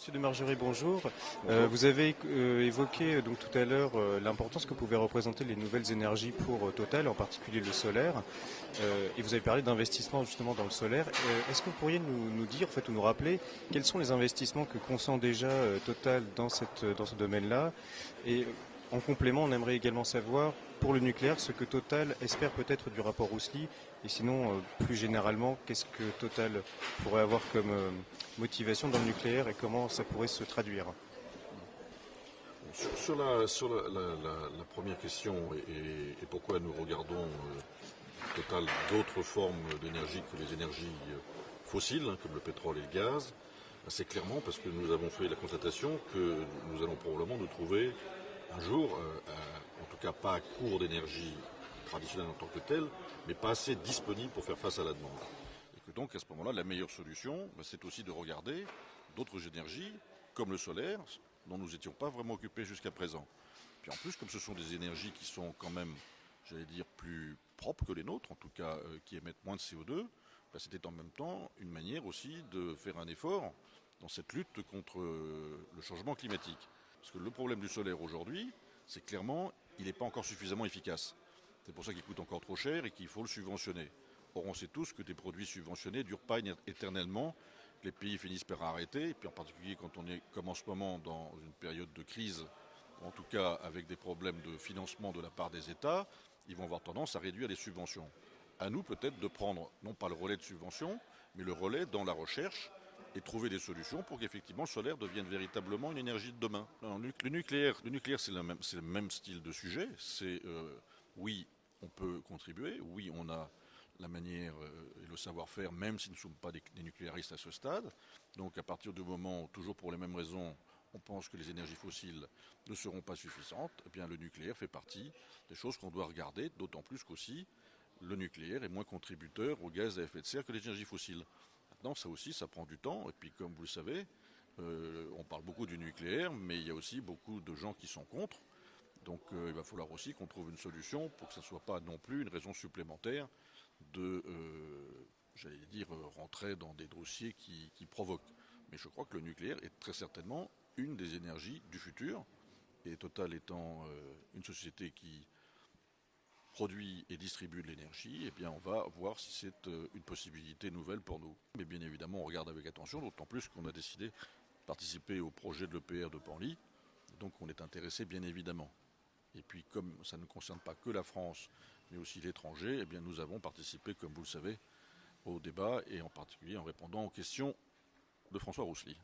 Monsieur de Margerie, bonjour. Bonjour. Vous avez évoqué donc tout à l'heure l'importance que pouvaient représenter les nouvelles énergies pour Total, en particulier le solaire. Et vous avez parlé d'investissement justement dans le solaire. Est-ce que vous pourriez nous dire, en fait, ou nous rappeler quels sont les investissements que consent déjà Total dans ce domaine-là? Et en complément, on aimerait également savoir pour le nucléaire ce que Total espère peut-être du rapport Roussely. Et sinon, plus généralement, qu'est-ce que Total pourrait avoir comme motivation dans le nucléaire et comment ça pourrait se traduire? Sur la première question et pourquoi nous regardons Total d'autres formes d'énergie que les énergies fossiles, hein, comme le pétrole et le gaz, c'est clairement parce que nous avons fait la constatation que nous allons probablement nous trouver un jour, en tout cas pas à court d'énergie traditionnelle en tant que telle, mais pas assez disponible pour faire face à la demande. Et que donc à ce moment-là, la meilleure solution, c'est aussi de regarder d'autres énergies, comme le solaire, dont nous n'étions pas vraiment occupés jusqu'à présent. Puis en plus, comme ce sont des énergies qui sont quand même, j'allais dire, plus propres que les nôtres, en tout cas qui émettent moins de CO2, c'était en même temps une manière aussi de faire un effort dans cette lutte contre le changement climatique. Parce que le problème du solaire aujourd'hui, c'est clairement, il n'est pas encore suffisamment efficace. C'est pour ça qu'il coûte encore trop cher et qu'il faut le subventionner. Or, on sait tous que des produits subventionnés ne durent pas éternellement. Les pays finissent par arrêter, et puis en particulier quand on est, comme en ce moment, dans une période de crise, en tout cas avec des problèmes de financement de la part des États, ils vont avoir tendance à réduire les subventions. À nous peut-être de prendre, non pas le relais de subvention, mais le relais dans la recherche et trouver des solutions pour qu'effectivement le solaire devienne véritablement une énergie de demain. Alors, le nucléaire c'est le même style de sujet. Oui, on peut contribuer, oui, on a la manière et le savoir-faire, même si nous ne sommes pas des nucléaristes à ce stade. Donc à partir du moment où, toujours pour les mêmes raisons, on pense que les énergies fossiles ne seront pas suffisantes, eh bien le nucléaire fait partie des choses qu'on doit regarder, d'autant plus qu'aussi le nucléaire est moins contributeur aux gaz à effet de serre que les énergies fossiles. Maintenant, ça aussi, ça prend du temps, et puis comme vous le savez, on parle beaucoup du nucléaire, mais il y a aussi beaucoup de gens qui sont contre. Donc il va falloir aussi qu'on trouve une solution pour que ça ne soit pas non plus une raison supplémentaire de, j'allais dire, rentrer dans des dossiers qui provoquent. Mais je crois que le nucléaire est très certainement une des énergies du futur. Et Total étant une société qui produit et distribue de l'énergie, eh bien on va voir si c'est une possibilité nouvelle pour nous. Mais bien évidemment, on regarde avec attention, d'autant plus qu'on a décidé de participer au projet de l'EPR de Panly. Donc on est intéressé bien évidemment. Et puis comme ça ne concerne pas que la France, mais aussi l'étranger, eh bien nous avons participé, comme vous le savez, au débat et en particulier en répondant aux questions de François Roussely.